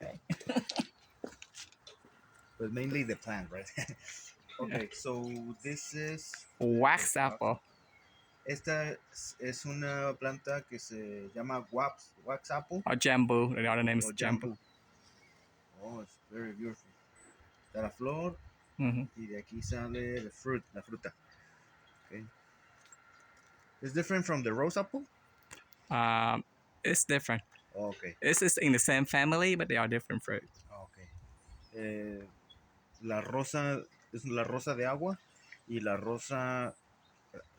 Okay. But mainly the plant, right? Yeah. Okay, so this is Wax apple. esta es una planta que se llama wax apple Or jambu. The other name is or jambu. jambu. Oh, it's very beautiful. Está la flor Mm-hmm. y de aquí sale the fruit, la fruta. Okay. It's different from the rose apple? It's different. Oh, okay. It's in the same family, but they are different fruit. Okay. La rosa es la rosa de agua y la rosa,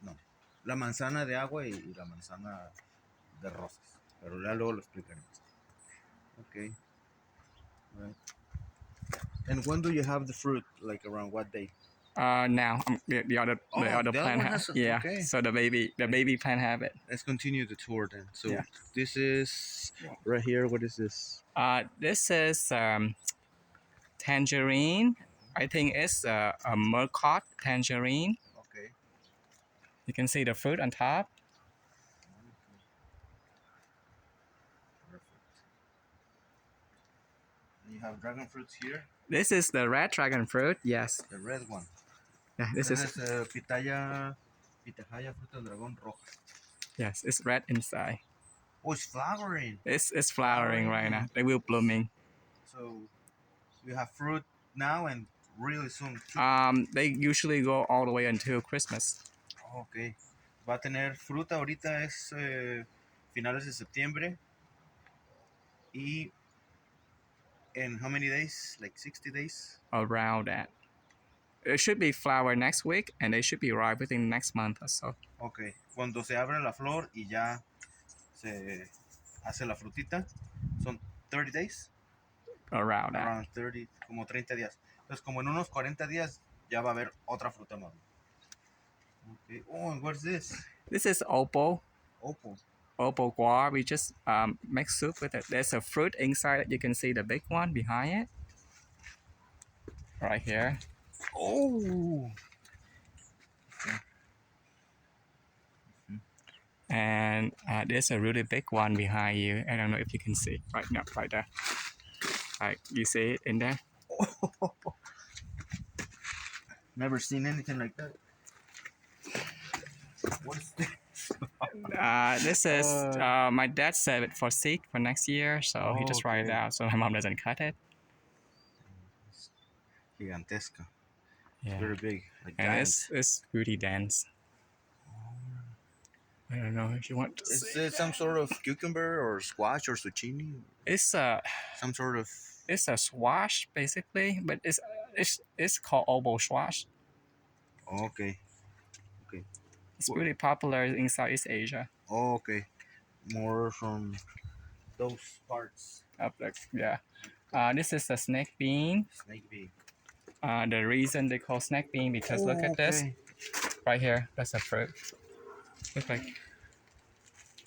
no, la manzana de agua y la manzana de rosas. Pero ya luego lo explicaremos. Okay. Right. And when do you have the fruit? Like around what day? Now the other the other plant one has has. yeah. Okay. So the baby plant have it. Let's continue the tour then. So Yeah. this is right here. What is this? This is tangerine. I think it's a Murcott tangerine. Okay. You can see the fruit on top. Perfect. And you have dragon fruits here. This is the red dragon fruit. Yes. The red one. Yeah. This is pitaya fruta dragón roja. yes. It's red inside. Oh, it's flowering. It's flowering right now. They will blooming. So we have fruit now and really soon. They usually go all the way until Christmas. Ok. Va a tener fruta ahorita es finales de septiembre y in how many days? Like 60 days? Around that. It should be flower next week, and they should be ripe within the next month or so. Ok. Cuando se abre la flor y ya se hace la frutita, son 30 days? Around that. Around 30, como 30 días. Entonces, como en unos 40 días ya va a haber otra fruta más. Okay. Oh, and what's this? This is opal. Opal. Opal guar. We just make soup with it. There's a fruit inside it. You can see the big one behind it. Right here. Oh! And there's a really big one behind you. I don't know if you can see. Right now, right there. Like you see it in there. Never seen anything like that. What is this? This is my dad saved it for seed for next year, so he just write it Okay. out so my mom doesn't cut it. Gigantesca. Yeah. Very big. Like And giant. it's really dense. I don't know if you want to Is see. it some sort of cucumber or squash or zucchini? It's Some sort of. it's a squash basically, but it's called oval squash. Oh, okay. Okay. It's really popular in Southeast Asia. Oh, okay. More from those parts. Yeah. This is a snake bean. Snake bean. The reason they call snake bean because look at this right here. That's a fruit. Look like.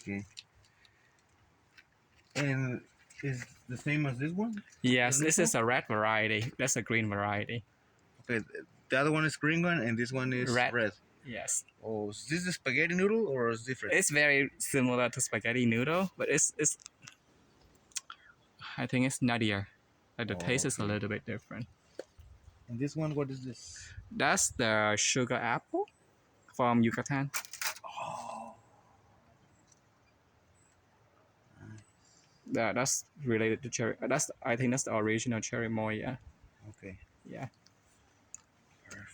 Okay. And is the same as this one? Yes, this is a red variety. That's a green variety. Okay. The other one is green one and this one is red. Yes. Oh, is this the spaghetti noodle or is it different? It's very similar to spaghetti noodle, but it's I think it's nuttier. Like the taste is a little bit different. And this one, what is this? That's the sugar apple from Yucatan. Oh. That's related to cherry. I think that's the original cherry moya. Okay. Yeah. Perfect.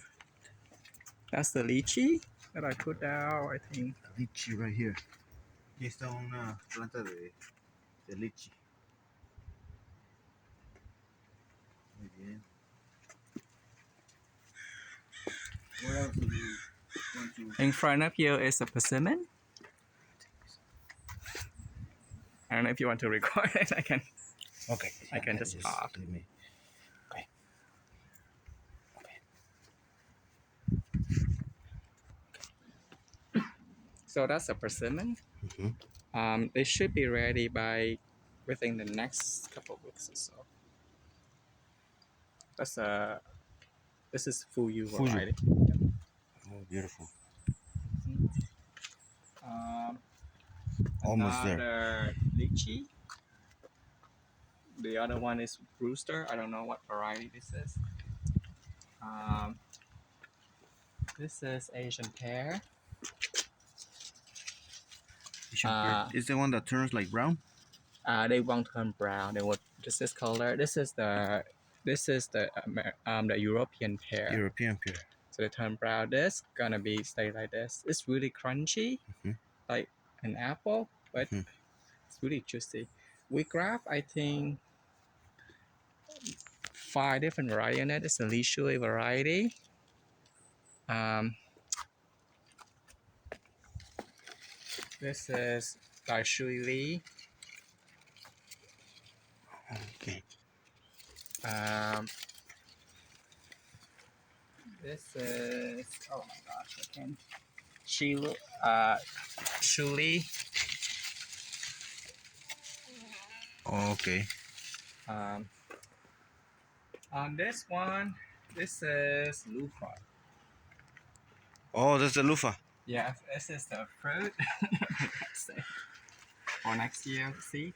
That's the lychee that I put out. I think. Lychee right here. Aquí está una planta de lychee. Muy bien. What else do you want to? In front of you is a persimmon. I don't know if you want to record it. I can. Okay. I can just talk. Leave me. Okay. So that's a persimmon. Mm-hmm. They should be ready by within the next couple of weeks or so. This is Fuyu variety. Oh, beautiful. Um, Almost there. Another lychee. The other one is rooster. I don't know what variety this is. This is Asian pear. Is the one that turns like brown? They won't turn brown. They would just this color. The European pear. European pear. So they turn brown. This gonna be stay like this. It's really crunchy, like an apple, but it's really juicy. We grab, I think, 5 different variety in it. It's a leisurely variety. This is leisurely. Okay. This is oh my gosh, I can. Shuli. Okay. On this one, this is loofah. Oh, that's the loofah. Yeah, this is the fruit. For next year, see?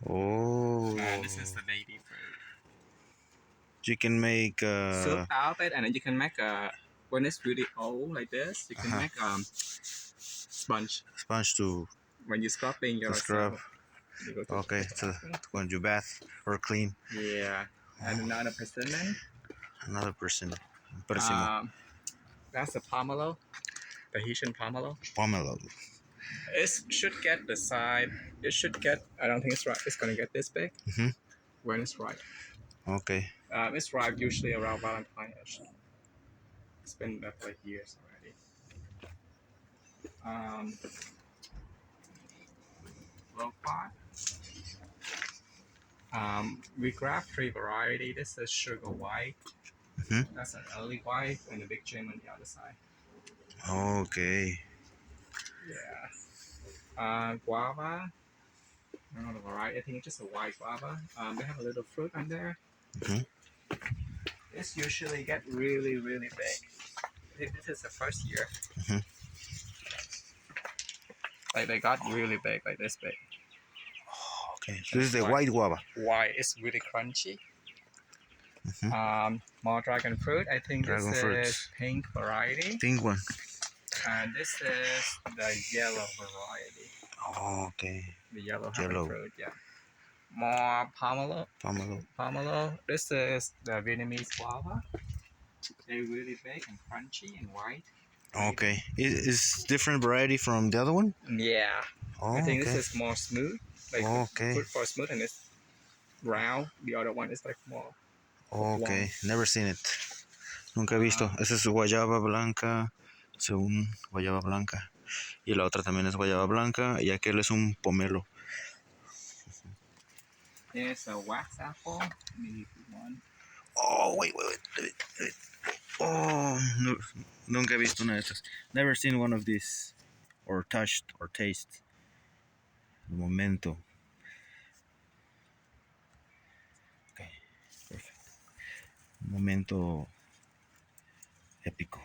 Oh. And this is the baby fruit. You can make Soup out of it, and then you can make when it's really old like this, you can make sponge. Sponge to When you're scrubbing your scrub. Okay, so when you bath or clean. Yeah, and another persimmon. Another person. That's the pomelo, Tahitian pomelo. Pomelo. It should get the side. It should get. I don't think it's right. It's gonna get this big when it's ripe. Okay. It's ripe usually around Valentine's. It's been there for like years already. Low pot. We grab 3 variety. This is sugar white. That's an early white and a big gem on the other side. Okay. Yeah. Guava. I don't know the variety. I think it's just a white guava. They have a little fruit on there. This usually get really, really big. This is the first year. Like they got really big, like this big. Okay. This is the white guava. White. It's really crunchy. More dragon fruit. I think Dragon this fruit. is pink variety. Pink one. And this is the yellow variety. Oh, okay. The yellow fruit, yeah. More pomelo. Pomelo. This is the Vietnamese guava. They're really big and crunchy and white. Okay. Is different variety from the other one? Yeah. Oh, I think this is more smooth. Like okay. fruit for smooth and it's round. The other one is like more. Okay. Never seen it. Nunca he visto. Esa es guayaba blanca, según guayaba blanca. Y la otra también es guayaba blanca y aquel es un pomelo. There's a wax apple. Maybe one. Oh, wait. Oh, no, nunca he visto una de estas. Never seen one of these. Or touched or tasted. Un momento. Okay, perfect. Un momento épico.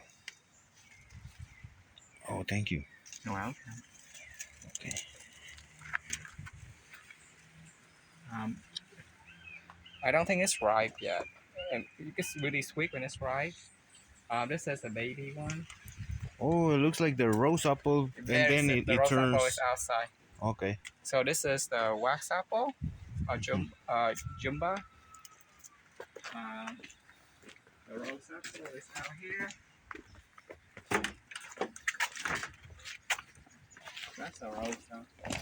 Oh, thank you. You're welcome. Okay. I don't think it's ripe yet. And it's really sweet when it's ripe. This is a baby one. Oh, it looks like the rose apple, and then it rose turns. apple is outside. Okay. So this is the wax apple, or jumba. The rose apple is out here. That's a rose apple.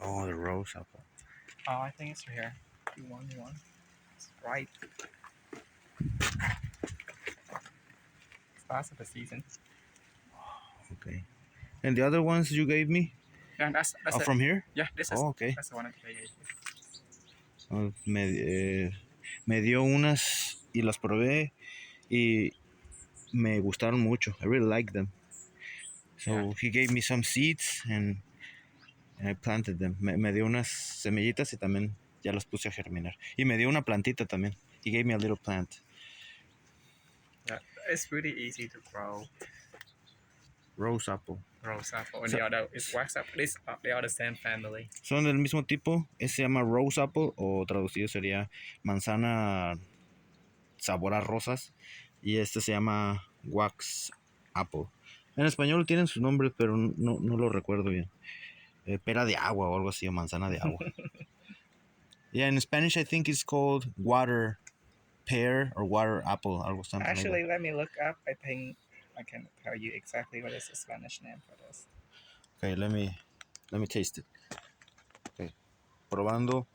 Oh, the rose apple. Oh, I think it's here. You want. It's right. Starts of the season. Okay. And the other ones you gave me? Yeah, that's it. From here? Yeah, this is. Oh, okay. That's the one I gave Oh, you. me dio unas y las probé y me gustaron mucho. I really like them. So he gave me some seeds and I planted them. Me dio unas semillitas y también ya las puse a germinar. Y me dio una plantita también. He gave me a little plant. Yeah, it's really easy to grow. Rose apple. Rose apple. And the other is wax apple. They are the same family. Son del mismo tipo. Ese se llama rose apple o traducido sería manzana sabor a rosas. Y este se llama wax apple. En español tienen sus nombres, pero no lo recuerdo bien. Pera de agua o algo así, o manzana de agua. Yeah, in Spanish I think it's called water pear or water apple. Algo something Actually, like let me look up. I think I can tell you exactly what is the Spanish name for this. that. Okay, let me taste it. Okay, probando.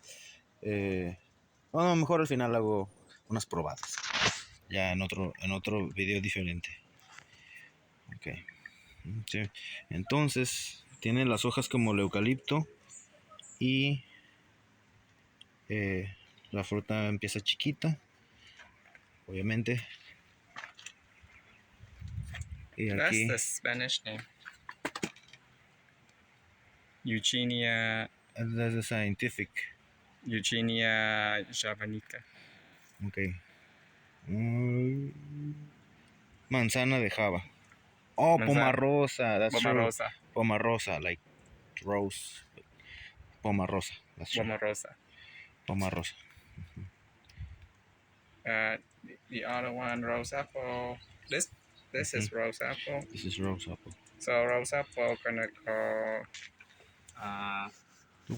Bueno, mejor al final hago unas probadas. Ya en otro video diferente. Okay. Sí. Entonces, tiene las hojas como el eucalipto y la fruta empieza chiquita, obviamente. Y aquí, That's the Spanish name. Eugenia that's the scientific. javanica. Okay. Manzana de Java. Oh, pomarosa. That's Pomarosa. true. Pomarosa, like rose. Pomarosa. That's true. Pomarosa. Pomarosa. The other one, rose apple. This is rose apple. This is rose apple. So rose apple gonna call.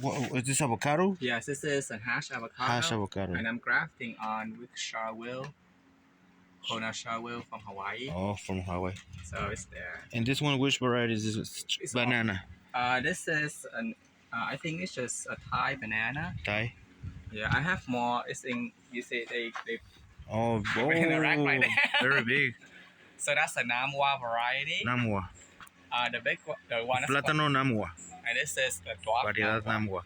What, is this avocado? Yes, this is a hash avocado. Hash avocado. And I'm grafting on rickshaw wheel, Kona wheel from Hawaii. Oh, from Hawaii. So it's there. And this one, which variety is this? It's Banana. This is an. I think it's just a Thai banana. Thai. Yeah, I have more. It's in. You say they. Oh, in the rack right there. Very big. So that's a Namwa variety. Namwa. The big one, the one. Plátano Namwa. And this is the dwarf Variedad Namwa.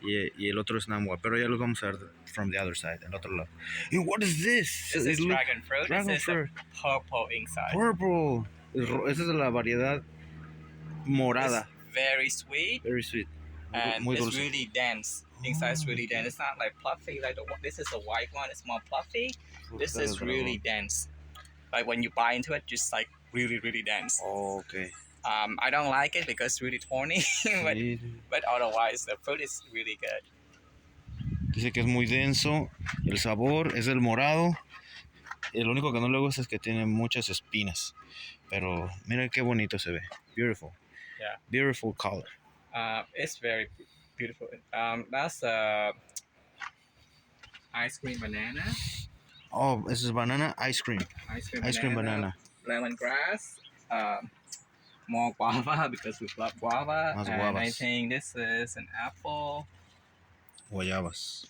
Y el otro es Namwa. Pero ya lo vamos a ver from the other side, el otro lado. And what is this? This is dragon fruit. Dragon this fruit. is purple inside. Purple. Esa es la variedad morada. It's very sweet. Very sweet. And Muy it's dulce. really dense. Inside is really dense. It's not like fluffy like this is a white one. It's more fluffy. This is really dense. Like when you bite into it, just like really, really dense. Oh, okay. I don't like it because it's really thorny, but otherwise the fruit is really good. Dice que es muy denso, el sabor es el morado. Y lo único que no le gusta es que tiene muchas espinas. Pero mira qué bonito se ve. Beautiful. Yeah. Beautiful color. It's very beautiful. That's ice cream banana. Oh, this is banana ice cream. Ice cream banana. Lemongrass. More guava because we love guava. Más and guavas. I think this is an apple. Guayabas.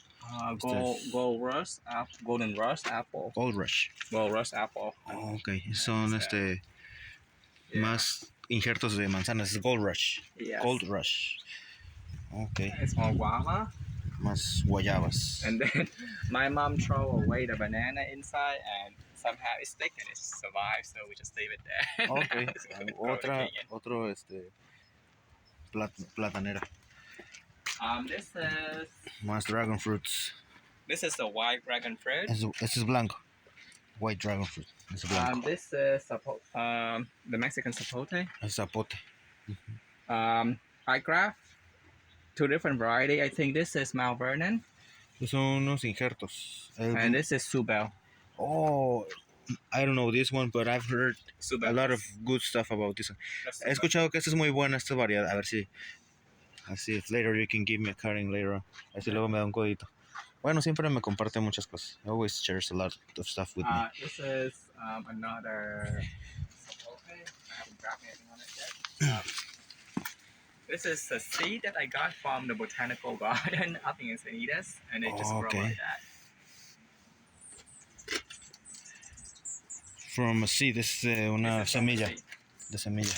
Golden rust apple. Gold Rush. Gold rust apple. Oh, ok. Son más injertos de manzanas. Es Gold Rush. Yes. Gold Rush. Ok. It's more guava. Más guayabas. And then my mom throw away the banana inside and somehow it's thick and it survives, so we just leave it there. Ok. Otro platanera. This is Más dragon fruits. This is the white dragon fruit. Este es blanco. White dragon fruit. Es blanco. This is the Mexican zapote. Es zapote. I grabbed two different variety. I think this is Mount Vernon. Son unos injertos. And this is Subel. Oh, I don't know this one, but I've heard Subel. a lot of good stuff about this one. He escuchado que esta es muy buena, esta variedad. A ver si if later you can give me a cutting later on. A ver si luego me da un codito. Bueno, siempre me comparte muchas cosas. He always shares a lot of stuff with me. This is another zapote. I haven't grabbed anything on it yet. This is a seed that I got from the botanical garden up in Encinitas, and it just grew like that. From a seed, this is una semilla. De semilla.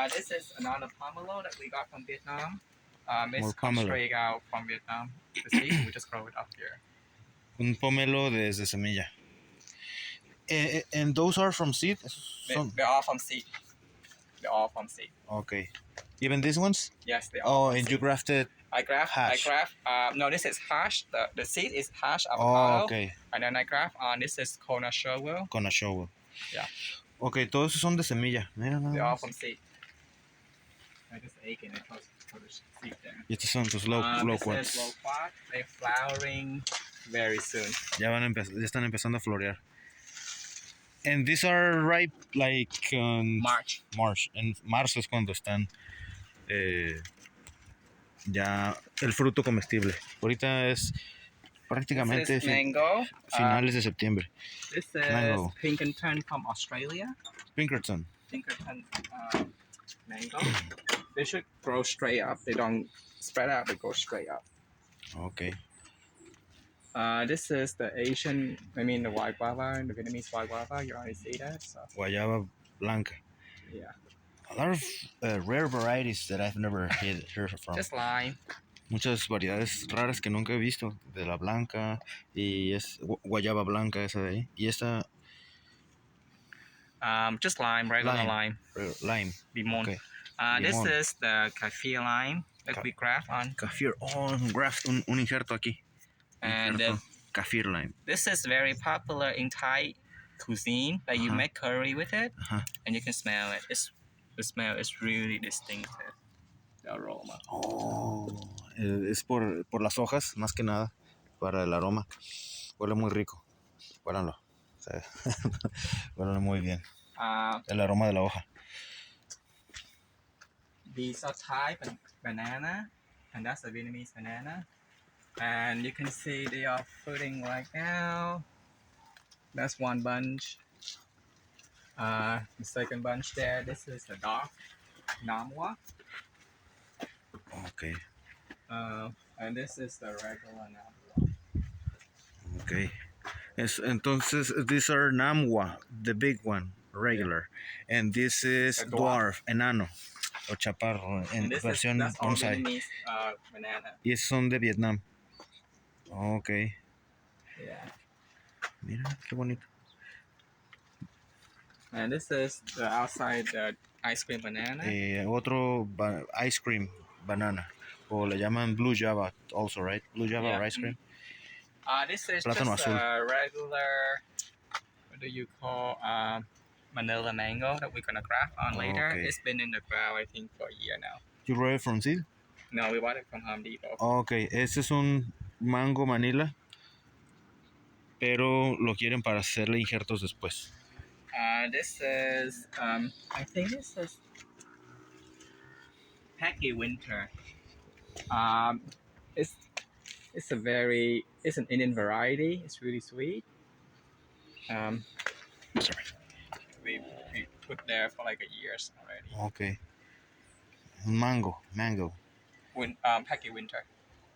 This is another pomelo that we got from Vietnam. It's More pomelo. straight out from Vietnam. The seed, we just grow it up here. Un pomelo desde semilla. And those are from seed? They're all from seed. They're all from seed. Okay. Even these ones? Yes, they are. And you grafted? Hash. No, this is hash. The seed is hash avocado. Oh, okay. And then I graft on this is Kona shovel. Con a shovel. Yeah. Ok, todos esos son de semilla. Mira nada They're all más. from seed. I just ate and I put the seed there. Y estos son tus low This is quartz. loquat. They're flowering very soon. Ya están empezando a florear. And these are ripe like March. March. En marzo es cuando están ya el fruto comestible. Ahorita es prácticamente This is mango. finales de septiembre. This is Mango. Pinkerton from Australia. Pinkerton. Pinkerton mango. They should grow straight up. They don't spread out. They go straight up. Ok. This is the the white guava, the Vietnamese white guava. You already see that. So Guayaba blanca. yeah, A lot of rare varieties that I've never heard from. just lime. Muchas variedades raras que nunca he visto. De la blanca y es guayaba blanca esa de ahí. Y esta Just lime, regular lime. Lime. Limon. Okay. This Limon. is the kaffir lime that we craft on. Kaffir. Oh, graft un injerto aquí. And Injerto. Kaffir lime. This is very popular in Thai cuisine. Like you make curry with it, and you can smell it. The smell is really distinctive. The aroma. Oh, es por las hojas, más que nada, para el aroma. Huele muy rico. Huélanlo. O sea, huele muy bien. El aroma de la hoja. These are Thai banana, and that's a Vietnamese banana. And you can see they are fruiting right now. That's one bunch. The second bunch there, this is the dark Namwa. Okay. And this is the regular Namwa. Okay. Entonces, these are Namwa, the big one, regular. Yeah. And this is dwarf, enano, o chaparro, en versión bonsai. Vietnamese banana. Y esos son de Vietnam. Okay. Yeah. Mira, qué bonito. And this is the outside ice cream banana. Otro ice cream banana. O le llaman blue java also, right? Blue java or ice cream. This is Plátano just azul. a regular, what do you call, Manila mango that we're going to craft on later. Okay. It's been in the ground, I think, for a year now. You brought it from seed? No, we bought it from Home Depot. Okay, este es un mango Manila, pero lo quieren para hacerle injertos después. This is, I think this is Packy Winter. It's an Indian variety. It's really sweet. Sorry. We put there for like a year already. Okay. Mango. Packy Winter.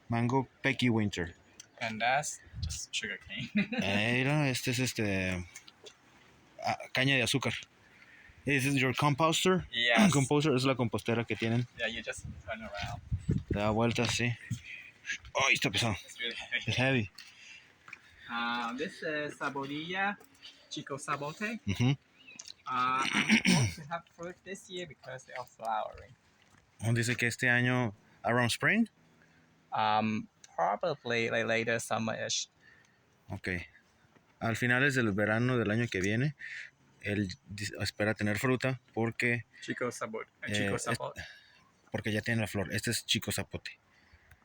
Mango Pecky Winter. And that's just sugar cane. Mira, este es caña de azúcar. Is this your composter? Yes. Composter es la compostera que tienen. Yeah, you just turn around. Da vueltas, sí. Ay, está pesado. It's really heavy. It's heavy. This is Sabodilla, Chico Sabote. Mm-hmm. I'm supposed to have fruit this year because they are flowering. Dice que este año, around spring? Probably like later summer-ish. Ok. Al finales del verano del año que viene, él espera tener fruta porque... Chico Sabote. Porque ya tiene la flor. Este es Chico Zapote.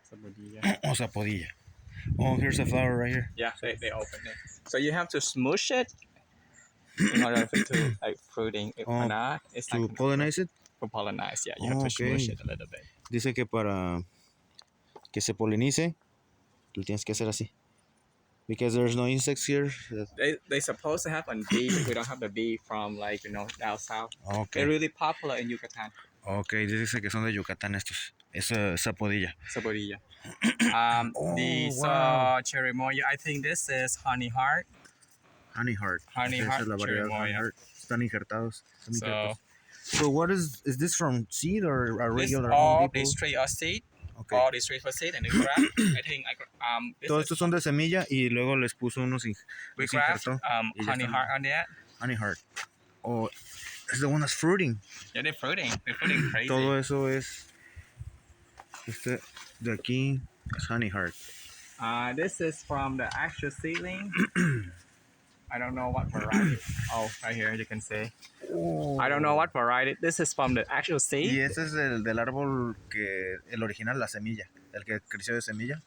Sabodilla. O Zapodilla. Oh, here's a flower right here. Yeah, they open it. So you have to smoosh it in order for it to like fruiting. If not, it's to pollinize it? For pollinize, yeah. You have to smoosh it a little bit. Dice que para que se polinice, lo tienes que hacer así. Because there's no insects here. They supposed to have a bee. We don't have the bee from down south. Okay. They're really popular in Yucatan. Okay, dice que son de Yucatán estos. Es Zapodilla. Sabodilla. These wow. cherry moya. I think this is honey heart. Honey heart. Honey Esa heart. es la variedad honey heart. Están injertados. So what is this from seed or a regular? All these three are seed. Okay. All these three for seed and we craft. I think todos estos son de semilla y luego les puso unos we craft honey heart on that. Honey heart. Oh, it's the one that's fruiting. Yeah, they're fruiting. They're fruiting crazy. Todo eso es este de aquí es honey heart. This is from the actual seedling. I don't know what variety. Oh, right here you can see. Oh. I don't know what variety. This is from the actual seed. Y ese es el del árbol que el original, la semilla, el que creció de semilla.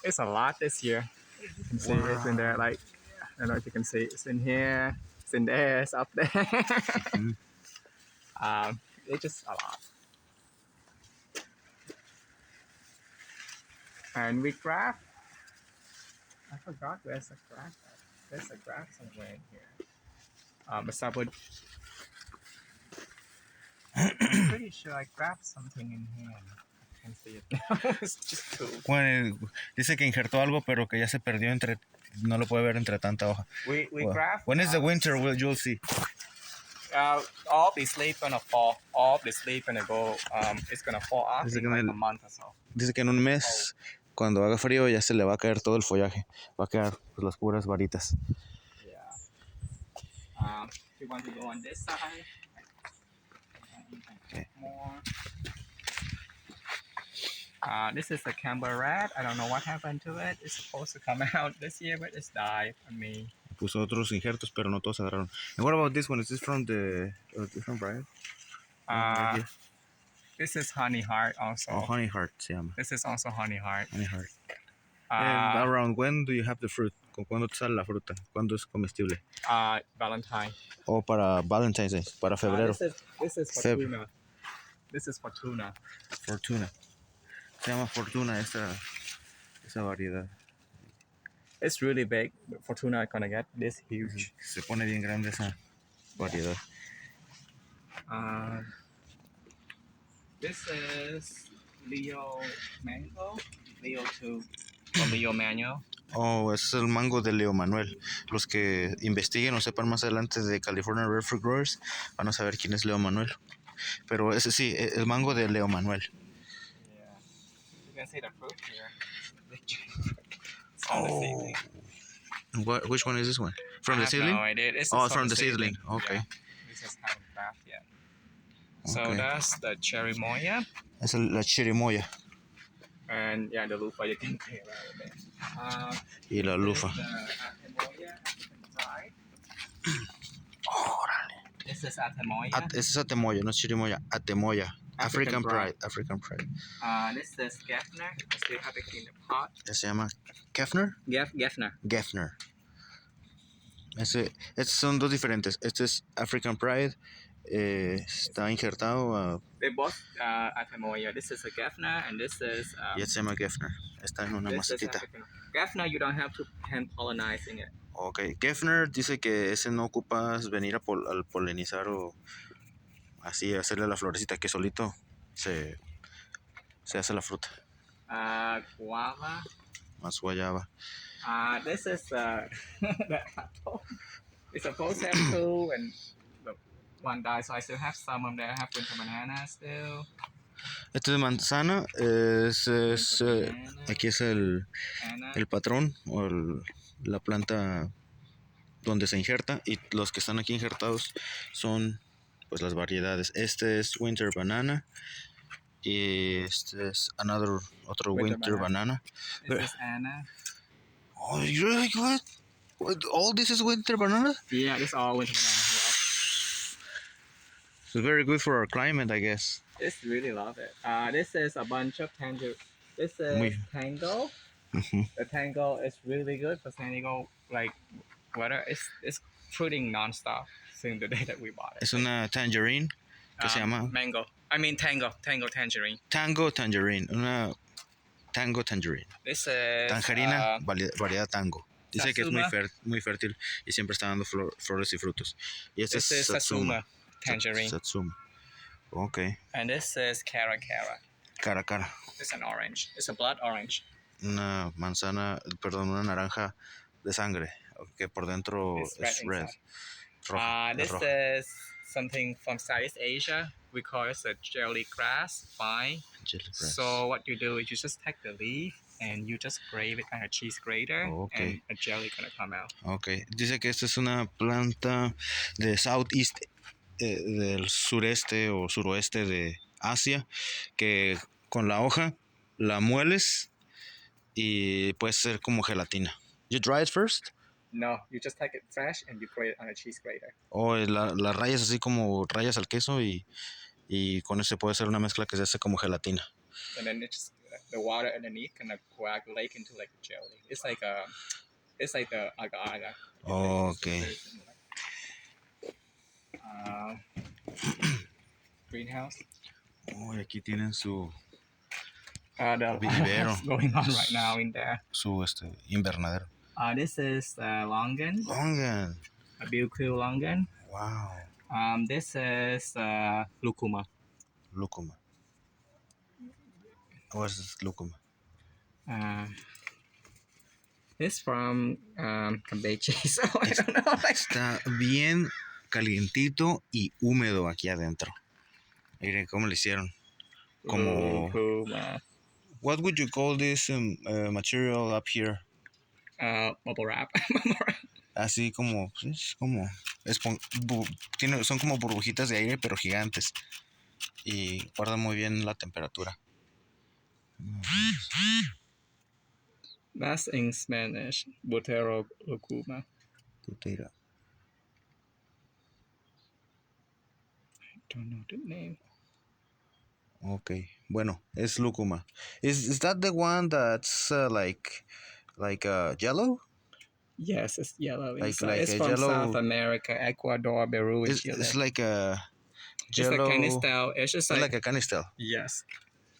It's a lot this year. You can see it's in there. Like I don't know if you can see. It's in here. It's in there. It's up there. It's just a lot. And we grab. I forgot where's the graph. There's a graph somewhere in here. But I would. I'm pretty sure I grabbed something in here. I can't see it now. It's just too. Bueno, dice que injertó algo, pero que ya se perdió entre. No lo puede ver entre tanta hoja. We Well, graph. when is the winter? You'll see. All this leaf gonna fall. All this leaf gonna go. It's gonna fall off Dice in que like en a month or so. Dice que en un mes, cuando haga frío, ya se le va a caer todo el follaje. Va a quedar pues, las puras varitas. Yeah. If you want to go on this side. Okay. More. This is a Camber rat. I don't know what happened to it. It's supposed to come out this year, but it's died on me. Puso otros injertos, pero no todos agarraron. And what about this one? Is this from the different variety? This is honey heart also. Oh, honey heart se llama. This is also honey heart. Honey heart. And around when do you have the fruit? ¿Cuándo te sale la fruta? ¿Cuándo es comestible? Valentine. O para Valentine's Day, para febrero. This is Fortuna. This is Fortuna. Fortuna. Se llama Fortuna esa variedad. It's really big. Fortuna is gonna get this huge. Se pone bien grande esa variedad. This is Leo Mango. Leo 2. O Leo Manuel. Oh, ese es el mango de Leo Manuel. Los que investiguen o sepan más adelante de California Rare Fruit Growers van a saber quién es Leo Manuel. Pero ese sí, el mango de Leo Manuel. Yeah. You can see the fruit here. It's from the seedling. Which one is this one? From the seedling? No idea. This Oh, is from the seedling. Okay. Yeah. This is haven't craft yet. So Okay. that's the cherry moya. Es la chirimoya And yeah, the lufa you can play around with it. y la lufa. This is atemoya. Ese es atemoya, no es chirimoya. Atemoya. African Pride. African Pride. This is Gefner. I still have it in the pot. Se llama Kefner. Gefner. Gefner. Estos son dos diferentes. Este es African Pride. Está injertado. They both atemoya. This is a Gefner and this is. Y este se llama Gefner. Está en una macetita. Gefner, you don't have to hand pollinizing it. Ok. Gefner dice que ese no ocupas venir al polinizar o así hacerle la florecita, que solito se hace la fruta. Guava. Más guayaba. This is the apple. It's supposed to have two and one died, so I still have some of them. I have winter banana still. Este es manzana. Aquí es el patrón o la planta donde se injerta, y los que están aquí injertados son pues las variedades. Este es winter banana y este es otro winter banana. This is Anna. Oh, you really good? All this is winter banana? Yeah, this is all winter banana. It's very good for our climate, I guess. This really love it. This is a bunch of tango. This is tango. The tango is really good for San Diego. Like weather, it's fruiting nonstop since the day that we bought it. Es una tangerine que se llama mango. I mean tango tangerine. Tango tangerine, una tango tangerine. This is Tangerina, variedad tango. Dice que es Satsuma. muy fértil y siempre está dando flores y frutos. Y este This es is Satsuma. tangerine. Satsuma. Okay. And this is cara. Cara. It's an orange. It's a blood orange. Una naranja de sangre, que por dentro It's es red red. Roja, this roja. is something from Southeast Asia. We call it a jellygrass vine. Jellygrass. So what you do is you just take the leaf and you just grate it on a cheese grater, Okay. and a jelly gonna come out. Okay. Dice que esta es una planta de Southeast, del sureste o suroeste de Asia, que con la hoja la mueles y puede ser como gelatina. You dry it first No, you just take it fresh and you grate it on a cheese grater. Las rayas así como rayas al queso y con eso se puede hacer una mezcla que se hace como gelatina. And then it just the water underneath kind of coagulate into like a jelly. It's like the agar-agar. Okay. Greenhouse. Oh, y aquí tienen su The vivero. what's going on right now in there. Su invernadero. This is longan. Longan. A BQ longan. Wow. This is lucuma. Lucuma. What is lucuma? It's from Campeche, so I don't know. Está bien calientito y húmedo aquí adentro. Miren cómo le hicieron. Como Lucuma. What would you call this material up here? Bubble wrap. Así como, pues, son como burbujitas de aire pero gigantes y guardan muy bien la temperatura. That's in Spanish. Botero lucuma. Tutera. I don't know the name. Okay, bueno, es lucuma. Is that the one that's like yellow? Yes, it's yellow inside. Like It's a from yellow... South America, Ecuador, Peru, and Chile. It's like a It's like yellow... canistel. It's just like a canistel. Yes,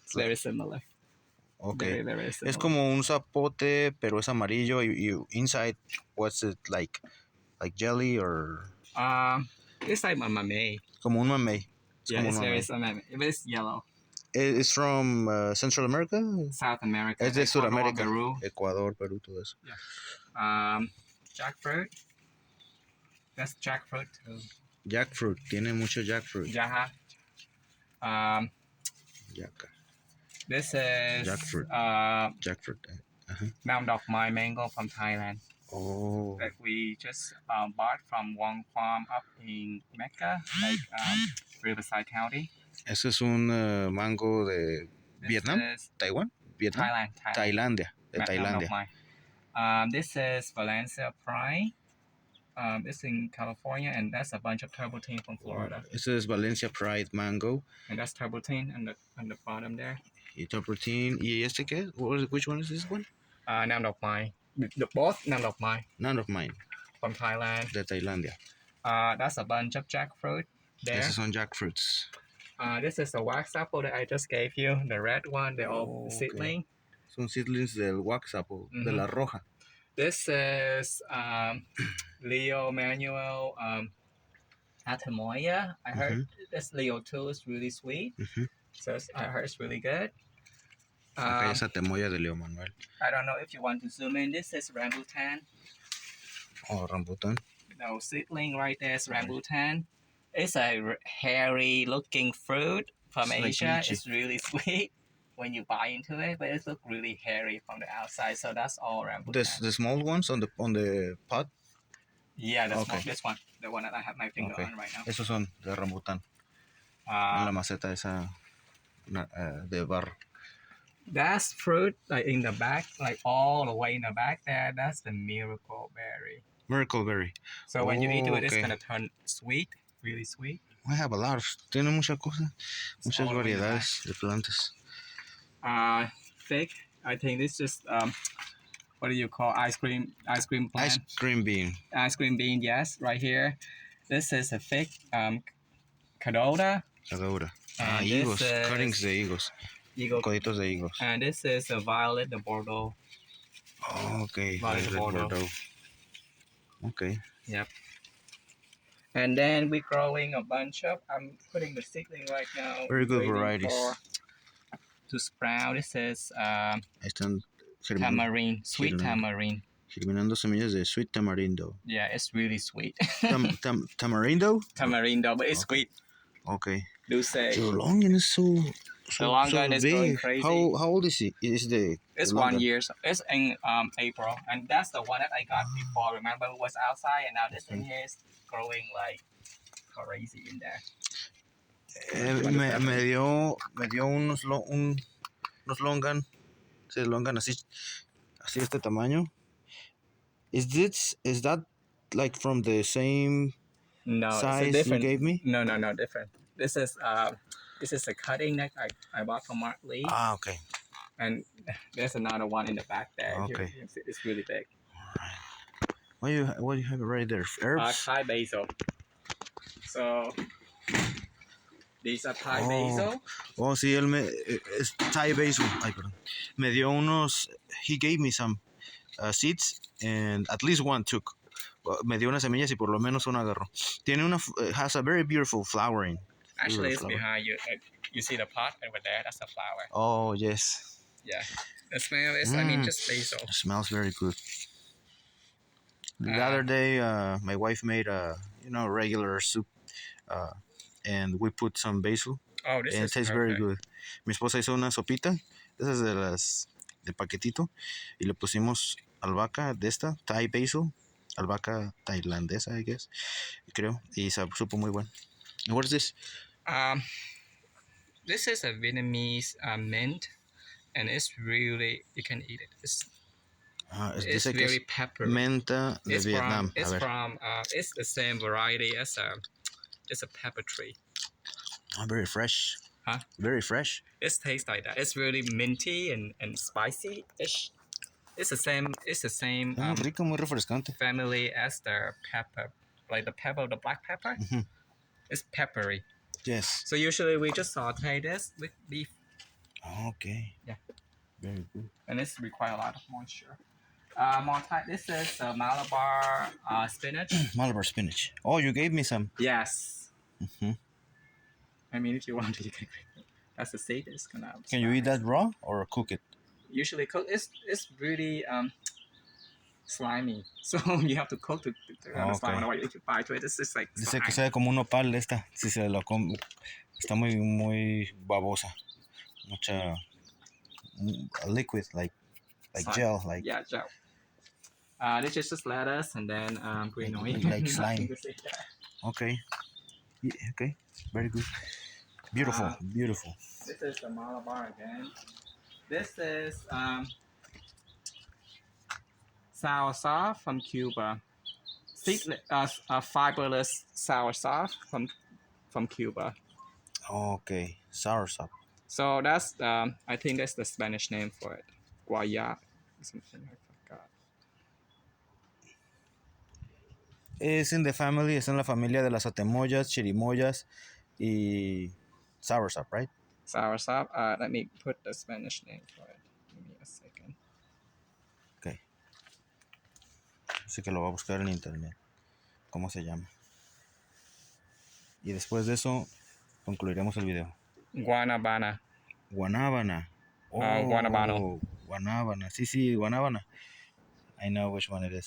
it's very similar. Okay. Very, very similar. Es como un zapote, pero es amarillo y inside, what's it like? Like jelly or... It's like a mamey. Como un mamey. Yeah, it's very similar. It's yellow. It's from Central America? South America. Es de Sudamérica. Peru. Ecuador, Perú, todo eso. Yeah. Jackfruit. That's jackfruit too. Jackfruit. Tiene mucho jackfruit. Jaha. Yaca. This is Jackfruit. Jackfruit. Nam Dok Mai mango from Thailand. Oh. That we just bought from one farm up in Mecca, like Riverside County. Ese es un mango de Vietnam, Taiwán, Vietnam, Thailand. Tailandia. This is Valencia Prime. It's in California, and that's a bunch of turbotine from Florida. Ese es Valencia Pride Mango. And that's turbotine on the bottom there. Y turbotine. ¿Y este qué? Which one is this one? Nam Dok Mai. Both Nam Dok Mai. None of mine. From Thailand. De Tailandia. That's a bunch of jackfruit there. Esos son jackfruits. This is the wax apple that I just gave you. The red one, the old seedling. Son seedlings del wax apple, de la roja. This is Leo Manuel Atamoya. I heard this Leo too is really sweet. So I heard it's really good. Acá es Atamoya de Leo Manuel. I don't know if you want to zoom in. This is rambutan. Oh, rambutan. No, seedling right there is rambutan. It's a hairy looking fruit from Asia. It's really sweet when you bite into it, but it looks really hairy from the outside. So that's all rambutan. The small ones on the pot? Yeah, this one. The one that I have my finger on right now. Esos son de rambutan. En la maceta esa de barro. That's fruit like in the back, like all the way in the back there. That's the miracle berry. Miracle berry. So when you eat it, it's gonna turn sweet, really sweet. I have a lot of. Tiene muchas cosas, muchas variedades de plantas. Fig. I think this is what do you call ice cream plant? Ice cream bean. Ice cream bean. Yes, right here. This is a fig. Cadota. Cadota. Higos. Cuttings de higos. Coditos de higos. And this is a violet de Bordeaux. Oh, okay. Violet de Bordeaux. Okay. Yep. And then we're growing a bunch of. I'm putting the seedling right now. Very good varieties. To sprout. This is Están tamarind, sweet tamarind. Germinando semillas de sweet tamarindo. Yeah, it's really sweet. Tamarindo? Tamarindo, but it's sweet. Okay. Do say. The longan is so the longan is going crazy. How old is it? It's 1 year. So it's in April, and that's the one that I got before. Remember, it was outside, and now this thing here is growing like crazy in there. Me dio unos longan, longan así este tamaño, Is that like from the same No, it's a size you different. gave me? No, different. This is a cutting that I bought from Mark Lee, Ah, okay. and there's another one in the back there. Okay. It's really big. What do you have right there? Herbs? Thai basil. So these are Thai Oh. basil. Oh, sí, es Thai basil. Ay, perdón. Me dio unos. He gave me some seeds and at least one took. Me dio unas semillas y por lo menos una agarró. Tiene una. Has a very beautiful flowering. Actually, it's behind you. You see the pot over there? That's a flower. Oh yes. Yeah. The smell is, just basil. It smells very good. The other day, my wife made a regular soup, and we put some basil. Oh, this And is it tastes very good. Mi esposa hizo una sopita, esas de las de paquetito, y le pusimos albahaca de esta, Thai basil, albahaca tailandesa, I guess, creo, y supo muy bueno. And what is this? This is a Vietnamese mint, and it's really, you can eat it. It's very peppery. Menta de Vietnam. It's the same variety as it's a pepper tree. Oh, very fresh. Huh? Very fresh. It tastes like that. It's really minty and spicy-ish. It's the same. Muy rico, muy refrescante. Family as the pepper, like the black pepper. Mm-hmm. It's peppery. Yes. So usually we just saute this with beef. Okay. Yeah. Very good. And this requires a lot of moisture. This is Malabar spinach. Malabar spinach. Oh, you gave me some. Yes. Mm-hmm. I mean, if you want to, you can. That's the seed. It's gonna. Can you eat that raw or cook it? Usually cook. It's really slimy, so you have to cook to understand what you buy to it. It's just like. Dice que sabe como un nopal esta. Si se lo come, está muy babosa. Mucha liquid like slime. Gel like. Yeah, gel. This is just lettuce and then green oil. Like slime. Okay. Yeah, okay. Very good. Beautiful. Beautiful. This is the Malabar again. This is soursop from Cuba. Fiberless soursop from Cuba. Okay, soursop. So that's I think that's the Spanish name for it. Guayab, something I forgot. Es en la familia de las atemoyas, chirimoyas y soursop, right? Soursop. Let me put the Spanish name for it. Give me a second. Okay. Así que lo voy a buscar en internet. ¿Cómo se llama? Y después de eso concluiremos el video. Guanabana. Guanábana. Oh, Guanabano. Guanábana. Sí, guanábana. I know which one it is.